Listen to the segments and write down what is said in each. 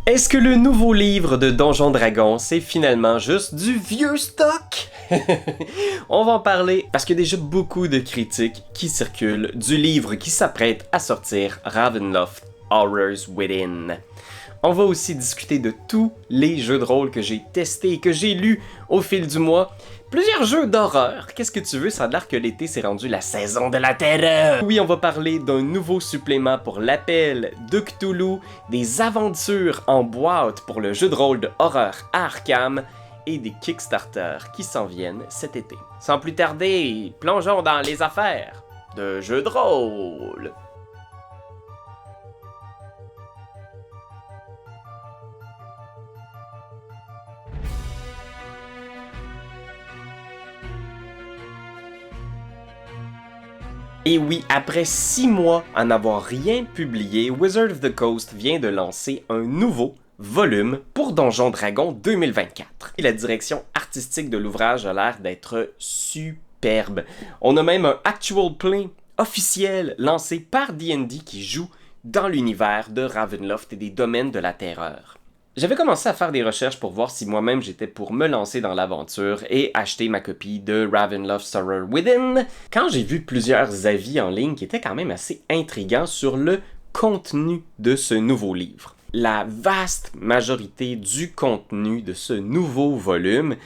Est-ce que le nouveau livre de Donjons Dragons, c'est finalement juste du vieux stock? On va en parler parce qu'il y a déjà beaucoup de critiques qui circulent du livre qui s'apprête à sortir, Ravenloft Horrors Within. On va aussi discuter de tous les jeux de rôle que j'ai testés et que j'ai lus au fil du mois. Plusieurs jeux d'horreur. Qu'est-ce que tu veux? Ça a l'air que l'été s'est rendu la saison de la terreur. Oui, on va parler d'un nouveau supplément pour l'appel de Cthulhu, des aventures en boîte pour le jeu de rôle de horreur Arkham et des Kickstarter qui s'en viennent cet été. Sans plus tarder, plongeons dans les affaires de jeux de rôle. Et oui, après 6 mois à n'avoir rien publié, Wizard of the Coast vient de lancer un nouveau volume pour Donjons Dragons 2024. Et la direction artistique de l'ouvrage a l'air d'être superbe. On a même un actual play officiel lancé par D&D qui joue dans l'univers de Ravenloft et des domaines de la terreur. J'avais commencé à faire des recherches pour voir si moi-même j'étais pour me lancer dans l'aventure et acheter ma copie de Ravenloft Horrors Within, quand j'ai vu plusieurs avis en ligne qui étaient quand même assez intrigants sur le contenu de ce nouveau livre. La vaste majorité du contenu de ce nouveau volume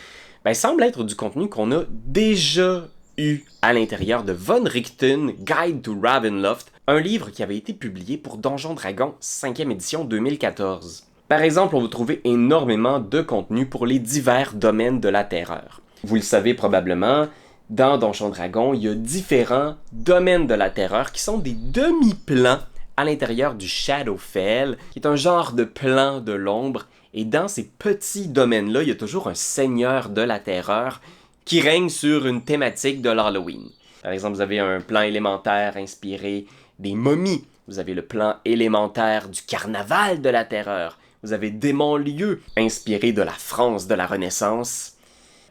semble être du contenu qu'on a déjà eu à l'intérieur de Von Richten Guide to Ravenloft, un livre qui avait été publié pour Donjons Dragons 5e édition 2014. Par exemple, on va trouver énormément de contenu pour les divers domaines de la terreur. Vous le savez probablement, dans Donjons Dragons, il y a différents domaines de la terreur qui sont des demi-plans à l'intérieur du Shadowfell, qui est un genre de plan de l'ombre. Et dans ces petits domaines-là, il y a toujours un seigneur de la terreur qui règne sur une thématique de l'Halloween. Par exemple, vous avez un plan élémentaire inspiré des momies. Vous avez le plan élémentaire du carnaval de la terreur. Vous avez Démon-Lieu, inspiré de la France de la Renaissance.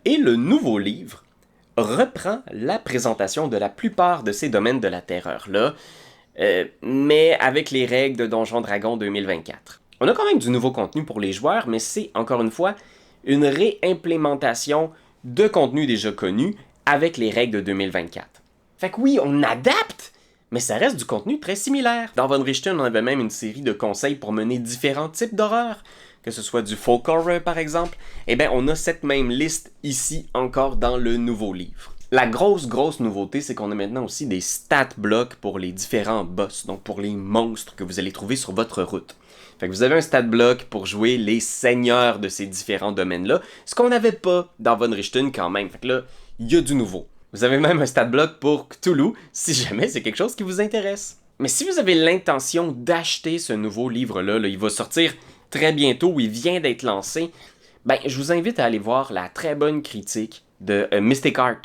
Et le nouveau livre reprend la présentation de la plupart de ces domaines de la terreur-là, mais avec les règles de Donjons Dragons 2024. On a quand même du nouveau contenu pour les joueurs, mais c'est, encore une fois, une réimplémentation de contenu déjà connu avec les règles de 2024. Fait que oui, on adapte, mais ça reste du contenu très similaire. Dans Von Richten, on avait même une série de conseils pour mener différents types d'horreur, que ce soit du folk horror par exemple. Eh bien, on a cette même liste ici encore dans le nouveau livre. La grosse nouveauté, c'est qu'on a maintenant aussi des stat blocks pour les différents boss, donc pour les monstres que vous allez trouver sur votre route. Fait que vous avez un stat block pour jouer les seigneurs de ces différents domaines-là, ce qu'on n'avait pas dans Von Richten quand même. Fait que là, il y a du nouveau. Vous avez même un stat block pour Cthulhu, si jamais c'est quelque chose qui vous intéresse. Mais si vous avez l'intention d'acheter ce nouveau livre-là, il va sortir très bientôt, ou il vient d'être lancé, je vous invite à aller voir la très bonne critique de Mystic Art.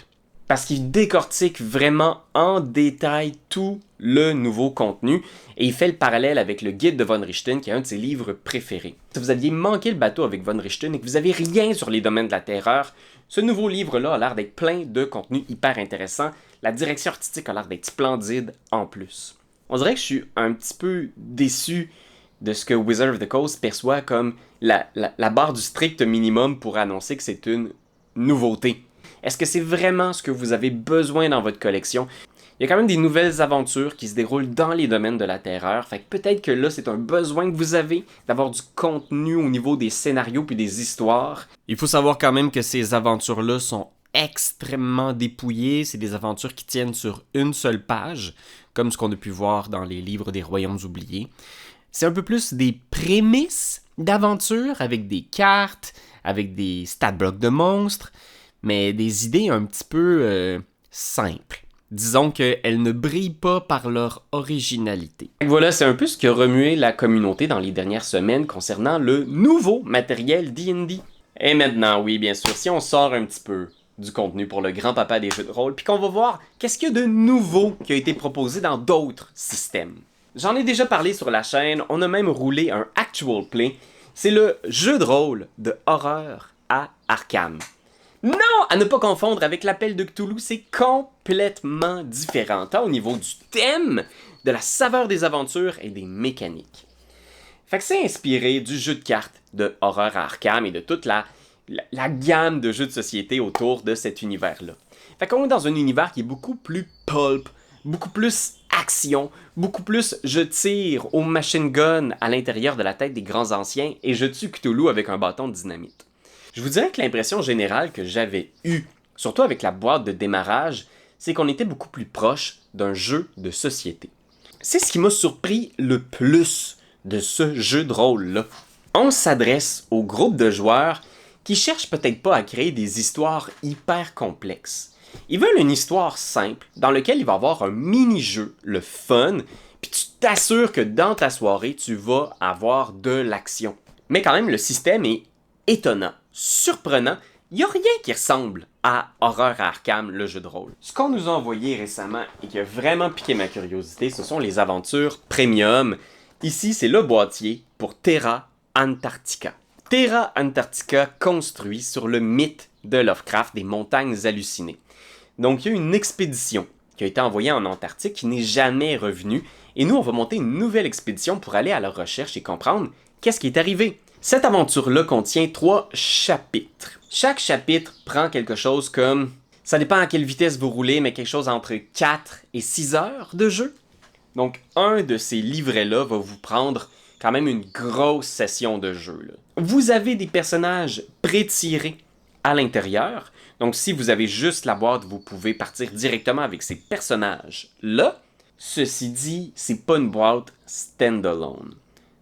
Parce qu'il décortique vraiment en détail tout le nouveau contenu, et il fait le parallèle avec le guide de Von Richten, qui est un de ses livres préférés. Si vous aviez manqué le bateau avec Von Richten et que vous avez rien sur les domaines de la terreur, ce nouveau livre-là a l'air d'être plein de contenu hyper intéressant. La direction artistique a l'air d'être splendide en plus. On dirait que je suis un petit peu déçu de ce que Wizard of the Coast perçoit comme la barre du strict minimum pour annoncer que c'est une nouveauté. Est-ce que c'est vraiment ce que vous avez besoin dans votre collection? Il y a quand même des nouvelles aventures qui se déroulent dans les domaines de la terreur, fait que peut-être que là c'est un besoin que vous avez d'avoir du contenu au niveau des scénarios puis des histoires. Il faut savoir quand même que ces aventures-là sont extrêmement dépouillées, c'est des aventures qui tiennent sur une seule page, comme ce qu'on a pu voir dans les livres des Royaumes oubliés. C'est un peu plus des prémices d'aventures avec des cartes, avec des stat blocks de monstres, mais des idées un petit peu simples. Disons qu'elles ne brillent pas par leur originalité. Voilà, c'est un peu ce qui a remué la communauté dans les dernières semaines concernant le nouveau matériel D&D. Et maintenant, oui, bien sûr, si on sort un petit peu du contenu pour le grand-papa des jeux de rôle, puis qu'on va voir qu'est-ce qu'il y a de nouveau qui a été proposé dans d'autres systèmes. J'en ai déjà parlé sur la chaîne, on a même roulé un actual play. C'est le jeu de rôle de horreur à Arkham. Non, à ne pas confondre avec l'appel de Cthulhu, c'est complètement différent, tant au niveau du thème, de la saveur des aventures et des mécaniques. Fait que c'est inspiré du jeu de cartes de Horreur à Arkham et de toute la gamme de jeux de société autour de cet univers-là. Fait qu'on est dans un univers qui est beaucoup plus pulp, beaucoup plus action, beaucoup plus je tire au machine gun à l'intérieur de la tête des grands anciens et je tue Cthulhu avec un bâton de dynamite. Je vous dirais que l'impression générale que j'avais eue, surtout avec la boîte de démarrage, c'est qu'on était beaucoup plus proche d'un jeu de société. C'est ce qui m'a surpris le plus de ce jeu de rôle-là. On s'adresse au groupe de joueurs qui cherchent peut-être pas à créer des histoires hyper complexes. Ils veulent une histoire simple dans laquelle il va y avoir un mini-jeu, le fun, puis tu t'assures que dans ta soirée, tu vas avoir de l'action. Mais quand même, le système est étonnant, surprenant. Il n'y a rien qui ressemble à Horreur à Arkham, le jeu de rôle. Ce qu'on nous a envoyé récemment et qui a vraiment piqué ma curiosité, ce sont les aventures premium. Ici, c'est le boîtier pour Terra Antarctica. Terra Antarctica construit sur le mythe de Lovecraft des montagnes hallucinées. Donc, il y a une expédition qui a été envoyée en Antarctique qui n'est jamais revenue. Et nous, on va monter une nouvelle expédition pour aller à leur recherche et comprendre qu'est-ce qui est arrivé. Cette aventure-là contient 3 chapitres. Chaque chapitre prend quelque chose comme... Ça dépend à quelle vitesse vous roulez, mais quelque chose entre 4 et 6 heures de jeu. Donc, un de ces livrets-là va vous prendre quand même une grosse session de jeu, là. Vous avez des personnages pré-tirés à l'intérieur. Donc, si vous avez juste la boîte, vous pouvez partir directement avec ces personnages-là. Ceci dit, c'est pas une boîte standalone.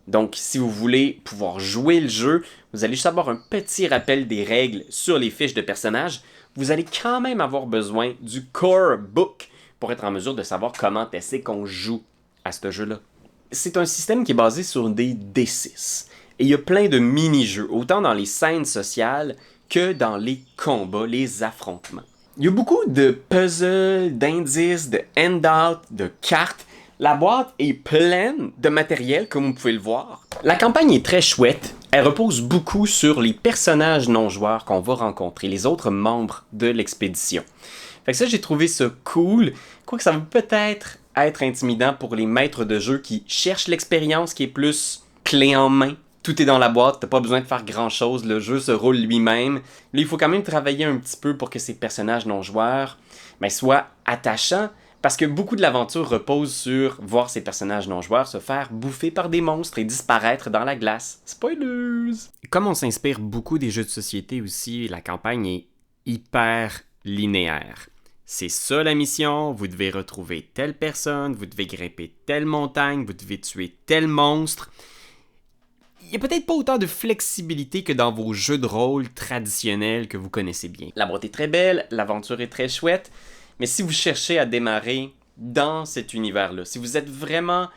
Donc, si vous voulez pouvoir jouer le jeu, vous allez juste avoir un petit rappel des règles sur les fiches de personnages. Vous allez quand même avoir besoin du core book pour être en mesure de savoir comment est-ce qu'on joue à ce jeu-là. C'est un système qui est basé sur des D6. Et il y a plein de mini-jeux, autant dans les scènes sociales que dans les combats, les affrontements. Il y a beaucoup de puzzles, d'indices, de handouts, de cartes. La boîte est pleine de matériel, comme vous pouvez le voir. La campagne est très chouette. Elle repose beaucoup sur les personnages non-joueurs qu'on va rencontrer, les autres membres de l'expédition. Fait que ça, j'ai trouvé ça cool. Quoique ça va peut-être être intimidant pour les maîtres de jeu qui cherchent l'expérience qui est plus clé en main. Tout est dans la boîte, t'as pas besoin de faire grand-chose, le jeu se roule lui-même. Là, il faut quand même travailler un petit peu pour que ces personnages non-joueurs soient attachants, parce que beaucoup de l'aventure repose sur voir ces personnages non-joueurs se faire bouffer par des monstres et disparaître dans la glace. Spoilers! Comme on s'inspire beaucoup des jeux de société aussi, la campagne est hyper linéaire. C'est ça la mission, vous devez retrouver telle personne, vous devez grimper telle montagne, vous devez tuer tel monstre. Il n'y a peut-être pas autant de flexibilité que dans vos jeux de rôle traditionnels que vous connaissez bien. La boîte est très belle, l'aventure est très chouette, mais si vous cherchez à démarrer dans cet univers-là, si vous êtes vraiment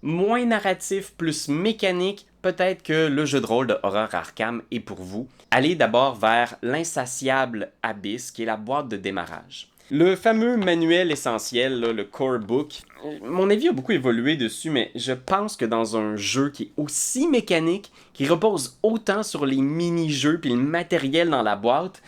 moins narratif, plus mécanique, peut-être que le jeu de rôle de Horreur Arkham est pour vous. Allez d'abord vers l'insatiable abysse, qui est la boîte de démarrage. Le fameux manuel essentiel, là, le core book, mon avis a beaucoup évolué dessus, mais je pense que dans un jeu qui est aussi mécanique, qui repose autant sur les mini-jeux puis le matériel dans la boîte,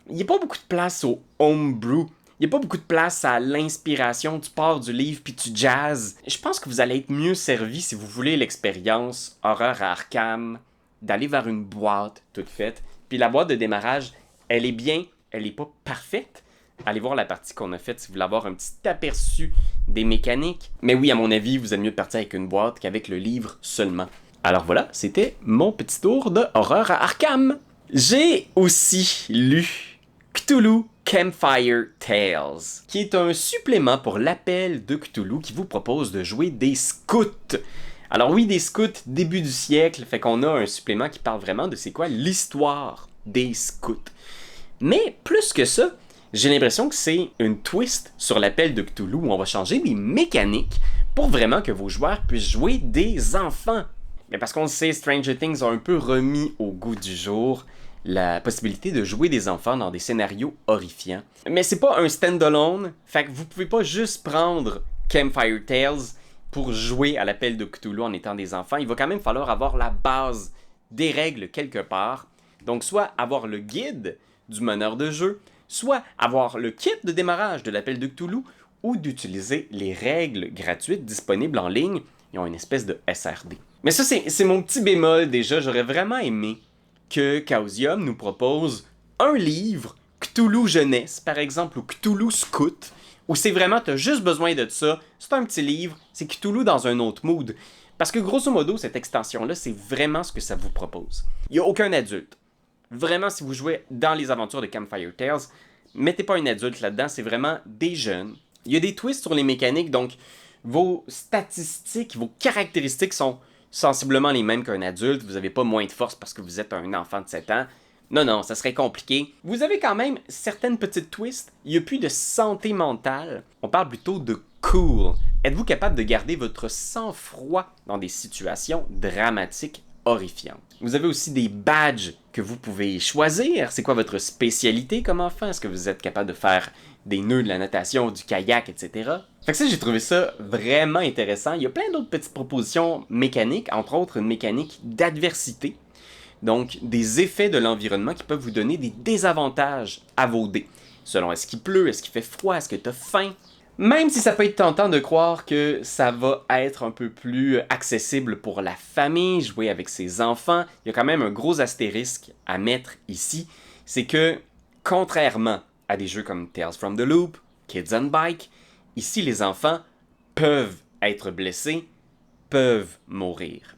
il n'y a pas beaucoup de place au homebrew. Il n'y a pas beaucoup de place à l'inspiration, tu pars du livre puis tu jazz. Je pense que vous allez être mieux servi si vous voulez l'expérience Horreur à Arkham, d'aller vers une boîte toute faite. Puis la boîte de démarrage, elle est bien, elle n'est pas parfaite. Allez voir la partie qu'on a faite si vous voulez avoir un petit aperçu des mécaniques. Mais oui, à mon avis, vous êtes mieux de partir avec une boîte qu'avec le livre seulement. Alors voilà, c'était mon petit tour de Horreur à Arkham. J'ai aussi lu Cthulhu Campfire Tales, qui est un supplément pour l'appel de Cthulhu qui vous propose de jouer des scouts. Alors oui, des scouts début du siècle, fait qu'on a un supplément qui parle vraiment de c'est quoi l'histoire des scouts. Mais plus que ça, j'ai l'impression que c'est une twist sur l'appel de Cthulhu où on va changer les mécaniques pour vraiment que vos joueurs puissent jouer des enfants. Mais parce qu'on le sait, Stranger Things a un peu remis au goût du jour la possibilité de jouer des enfants dans des scénarios horrifiants. Mais c'est pas un stand-alone, fait que vous pouvez pas juste prendre Campfire Tales pour jouer à l'appel de Cthulhu en étant des enfants. Il va quand même falloir avoir la base des règles quelque part. Donc soit avoir le guide du meneur de jeu, soit avoir le kit de démarrage de l'appel de Cthulhu, ou d'utiliser les règles gratuites disponibles en ligne. Ils ont une espèce de SRD. Mais ça, c'est mon petit bémol déjà. J'aurais vraiment aimé que Chaosium nous propose un livre Cthulhu Jeunesse, par exemple, ou Cthulhu Scout, où c'est vraiment, t'as juste besoin de ça. C'est un petit livre, c'est Cthulhu dans un autre mood. Parce que grosso modo, cette extension-là, c'est vraiment ce que ça vous propose. Il n'y a aucun adulte. Vraiment, si vous jouez dans les aventures de Campfire Tales, mettez pas un adulte là-dedans, c'est vraiment des jeunes. Il y a des twists sur les mécaniques, donc vos statistiques, vos caractéristiques sont sensiblement les mêmes qu'un adulte. Vous n'avez pas moins de force parce que vous êtes un enfant de 7 ans. Non, non, ça serait compliqué. Vous avez quand même certaines petites twists. Il n'y a plus de santé mentale. On parle plutôt de cool. Êtes-vous capable de garder votre sang-froid dans des situations dramatiques horrifiantes? Vous avez aussi des badges que vous pouvez choisir. C'est quoi votre spécialité comme enfant? Est-ce que vous êtes capable de faire des nœuds de la natation, du kayak, etc. Fait que ça, j'ai trouvé ça vraiment intéressant. Il y a plein d'autres petites propositions mécaniques, entre autres une mécanique d'adversité. Donc, des effets de l'environnement qui peuvent vous donner des désavantages à vos dés. Selon est-ce qu'il pleut, est-ce qu'il fait froid, est-ce que tu as faim. Même si ça peut être tentant de croire que ça va être un peu plus accessible pour la famille, jouer avec ses enfants, il y a quand même un gros astérisque à mettre ici. C'est que, contrairement à des jeux comme Tales from the Loop, Kids on Bike, ici les enfants peuvent être blessés, peuvent mourir.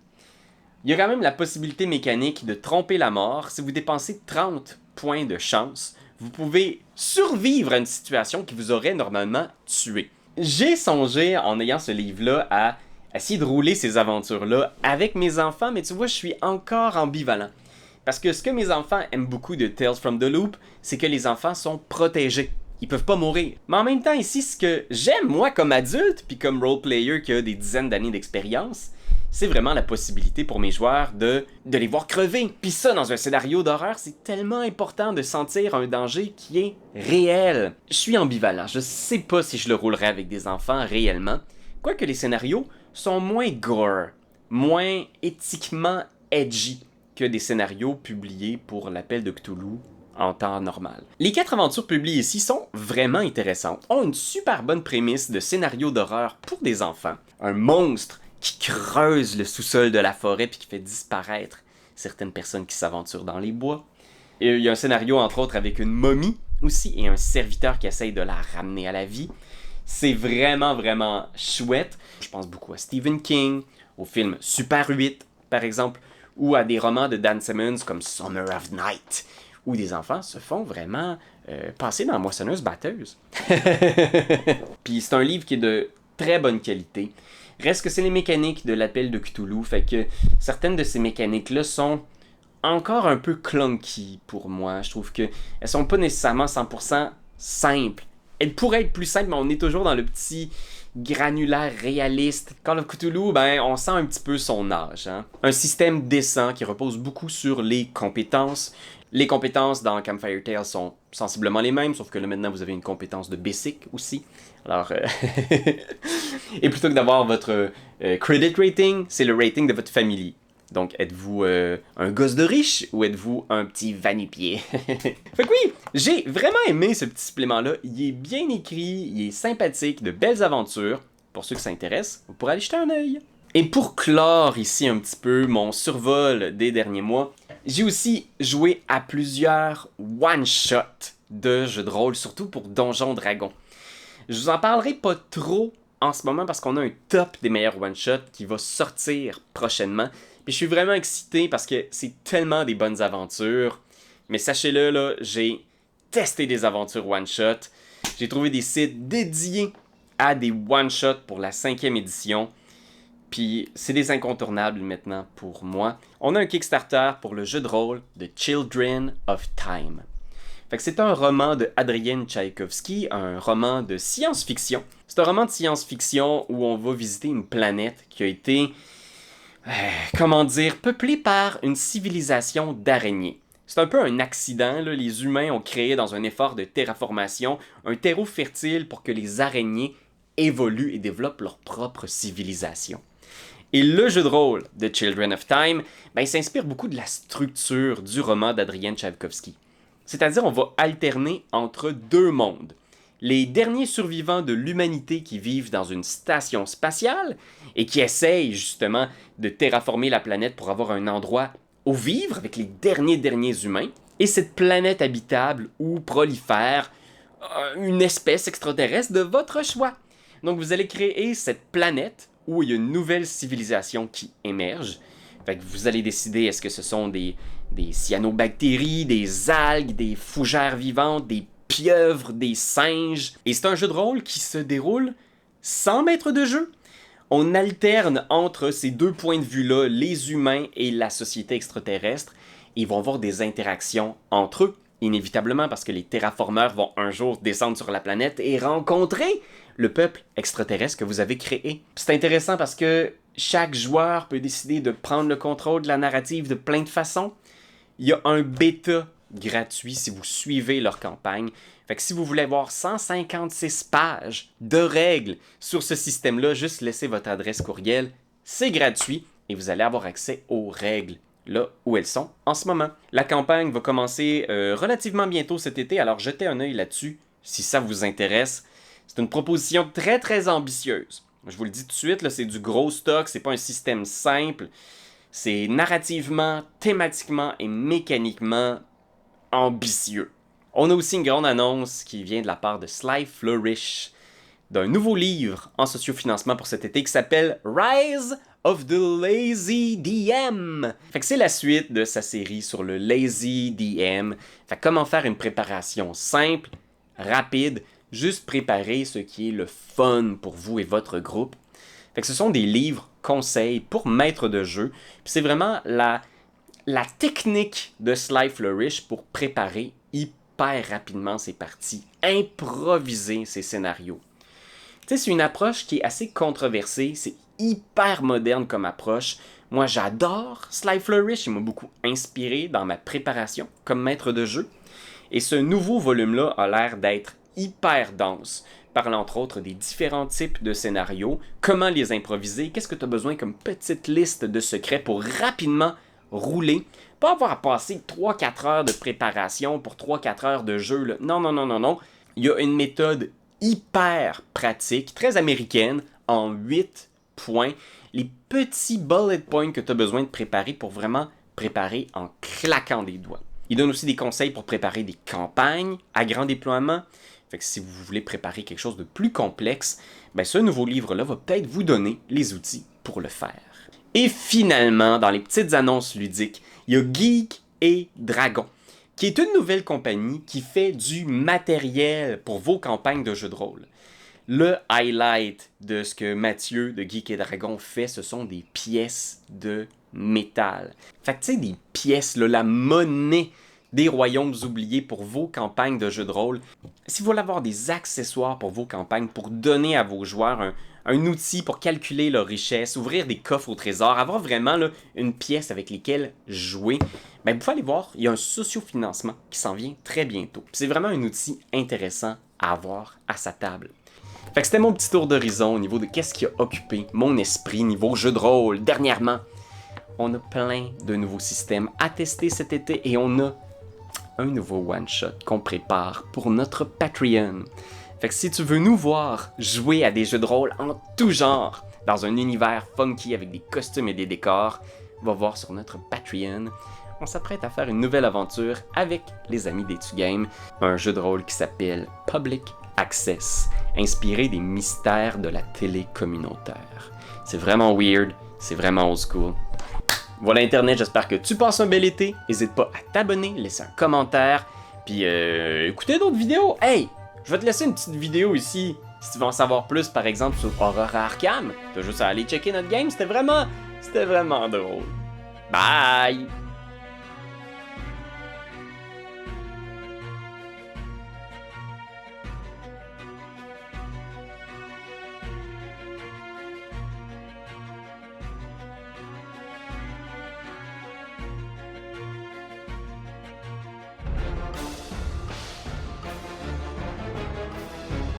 Il y a quand même la possibilité mécanique de tromper la mort. Si vous dépensez 30 points de chance, vous pouvez survivre à une situation qui vous aurait normalement tué. J'ai songé, en ayant ce livre-là, à essayer de rouler ces aventures-là avec mes enfants, mais tu vois, je suis encore ambivalent. Parce que ce que mes enfants aiment beaucoup de Tales from the Loop, c'est que les enfants sont protégés. Ils peuvent pas mourir. Mais en même temps, ici, ce que j'aime, moi, comme adulte, puis comme roleplayer qui a des dizaines d'années d'expérience, c'est vraiment la possibilité pour mes joueurs de les voir crever. Puis ça, dans un scénario d'horreur, c'est tellement important de sentir un danger qui est réel. Je suis ambivalent. Je sais pas si je le roulerai avec des enfants réellement. Quoique les scénarios sont moins gore, moins éthiquement edgy que des scénarios publiés pour l'appel de Cthulhu en temps normal. Les 4 aventures publiées ici sont vraiment intéressantes, ont une super bonne prémisse de scénario d'horreur pour des enfants. Un monstre qui creuse le sous-sol de la forêt puis qui fait disparaître certaines personnes qui s'aventurent dans les bois. Et il y a un scénario entre autres avec une momie aussi et un serviteur qui essaye de la ramener à la vie. C'est vraiment, vraiment chouette. Je pense beaucoup à Stephen King, au film Super 8 par exemple, ou à des romans de Dan Simmons comme Summer of Night, où des enfants se font vraiment passer dans la moissonneuse-batteuse. Puis c'est un livre qui est de très bonne qualité. Reste que c'est les mécaniques de l'appel de Cthulhu, fait que certaines de ces mécaniques-là sont encore un peu clunky pour moi. Je trouve qu'elles sont pas nécessairement 100% simples. Elles pourraient être plus simples, mais on est toujours dans le petit granulaire réaliste. Call of Cthulhu, ben, on sent un petit peu son âge. Hein? Un système décent qui repose beaucoup sur les compétences. Les compétences dans Campfire Tales sont sensiblement les mêmes, sauf que là maintenant vous avez une compétence de basic aussi. Alors, et plutôt que d'avoir votre credit rating, c'est le rating de votre famille. Donc, êtes-vous un gosse de riche ou êtes-vous un petit vanipier? Fait que oui, j'ai vraiment aimé ce petit supplément-là. Il est bien écrit, il est sympathique, de belles aventures. Pour ceux que ça intéresse, vous pourrez aller jeter un œil. Et pour clore ici un petit peu mon survol des derniers mois, j'ai aussi joué à plusieurs one-shots de jeux de rôle, surtout pour Donjons Dragons. Je vous en parlerai pas trop en ce moment parce qu'on a un top des meilleurs one-shots qui va sortir prochainement. Puis je suis vraiment excité parce que c'est tellement des bonnes aventures. Mais sachez-le, là, j'ai testé des aventures one-shot. J'ai trouvé des sites dédiés à des one-shots pour la 5e édition. Puis c'est des incontournables maintenant pour moi. On a un Kickstarter pour le jeu de rôle The Children of Time. Fait que c'est un roman de Adrian Tchaïkovski, un roman de science-fiction. C'est un roman de science-fiction où on va visiter une planète qui a été, peuplée par une civilisation d'araignées. C'est un peu un accident, là. Les humains ont créé dans un effort de terraformation un terreau fertile pour que les araignées évoluent et développent leur propre civilisation. Et le jeu de rôle de Children of Time, ben, il s'inspire beaucoup de la structure du roman d'Adrian Tchaïkovski. C'est-à-dire, on va alterner entre deux mondes. les derniers survivants de l'humanité qui vivent dans une station spatiale et qui essayent justement de terraformer la planète pour avoir un endroit où vivre avec les derniers humains. Et cette planète habitable où prolifère une espèce extraterrestre de votre choix. Donc vous allez créer cette planète où il y a une nouvelle civilisation qui émerge. Fait que vous allez décider est-ce que ce sont des cyanobactéries, des algues, des fougères vivantes, des pieuvres, des singes. Et c'est un jeu de rôle qui se déroule sans maître de jeu. On alterne entre ces deux points de vue-là, les humains et la société extraterrestre. Ils vont avoir des interactions entre eux, inévitablement, parce que les terraformeurs vont un jour descendre sur la planète et rencontrer le peuple extraterrestre que vous avez créé. C'est intéressant parce que chaque joueur peut décider de prendre le contrôle de la narrative de plein de façons. Il y a un bêta gratuit si vous suivez leur campagne. Fait que si vous voulez voir 156 pages de règles sur ce système-là, juste laissez votre adresse courriel. C'est gratuit et vous allez avoir accès aux règles là où elles sont en ce moment. La campagne va commencer relativement bientôt cet été, alors jetez un œil là-dessus si ça vous intéresse. C'est une proposition très ambitieuse. Je vous le dis tout de suite, là, c'est du gros stock, c'est pas un système simple. C'est narrativement, thématiquement et mécaniquement ambitieux. On a aussi une grande annonce qui vient de la part de Sly Flourish d'un nouveau livre en sociofinancement pour cet été qui s'appelle Rise of the Lazy DM. Fait que c'est la suite de sa série sur le Lazy DM. Fait que comment faire une préparation simple, rapide, juste préparer ce qui est le fun pour vous et votre groupe. Fait que ce sont des livres conseils pour maître de jeu. Puis c'est vraiment la technique de Sly Flourish pour préparer hyper rapidement ses parties, improviser ses scénarios. Tu sais, c'est une approche qui est assez controversée, c'est hyper moderne comme approche. Moi, j'adore Sly Flourish, il m'a beaucoup inspiré dans ma préparation comme maître de jeu. Et ce nouveau volume-là a l'air d'être hyper dense, parlant entre autres des différents types de scénarios, comment les improviser, qu'est-ce que tu as besoin comme petite liste de secrets pour rapidement rouler, pas avoir à passer 3-4 heures de préparation pour 3-4 heures de jeu. Là. Non. Il y a une méthode hyper pratique, très américaine, en 8 points. Les petits bullet points que tu as besoin de préparer pour vraiment préparer en claquant des doigts. Il donne aussi des conseils pour préparer des campagnes à grand déploiement. Fait que si vous voulez préparer quelque chose de plus complexe, ben ce nouveau livre-là va peut-être vous donner les outils pour le faire. Et finalement, dans les petites annonces ludiques, il y a Geek et Dragon, qui est une nouvelle compagnie qui fait du matériel pour vos campagnes de jeux de rôle. Le highlight de ce que Mathieu de Geek et Dragon fait, ce sont des pièces de métal. Fait que tu sais, des pièces, là, la monnaie des royaumes oubliés pour vos campagnes de jeux de rôle. Si vous voulez avoir des accessoires pour vos campagnes, pour donner à vos joueurs un outil pour calculer leur richesse, ouvrir des coffres au trésor, avoir vraiment là, une pièce avec laquelle jouer, ben, vous pouvez aller voir, il y a un sociofinancement qui s'en vient très bientôt. C'est vraiment un outil intéressant à avoir à sa table. Fait que c'était mon petit tour d'horizon au niveau de qu'est-ce qui a occupé mon esprit niveau jeu de rôle dernièrement. On a plein de nouveaux systèmes à tester cet été et on a un nouveau one-shot qu'on prépare pour notre Patreon. Fait que si tu veux nous voir jouer à des jeux de rôle en tout genre, dans un univers funky avec des costumes et des décors, va voir sur notre Patreon. On s'apprête à faire une nouvelle aventure avec les amis d'Etu-Game, un jeu de rôle qui s'appelle Public Access, inspiré des mystères de la télé communautaire. C'est vraiment weird, c'est vraiment old school. Voilà Internet, j'espère que tu passes un bel été. N'hésite pas à t'abonner, laisser un commentaire, puis écouter d'autres vidéos. Hey, je vais te laisser une petite vidéo ici. Si tu veux en savoir plus, par exemple, sur Aurora Arkham, t'as juste à aller checker notre game, c'était vraiment drôle. Bye!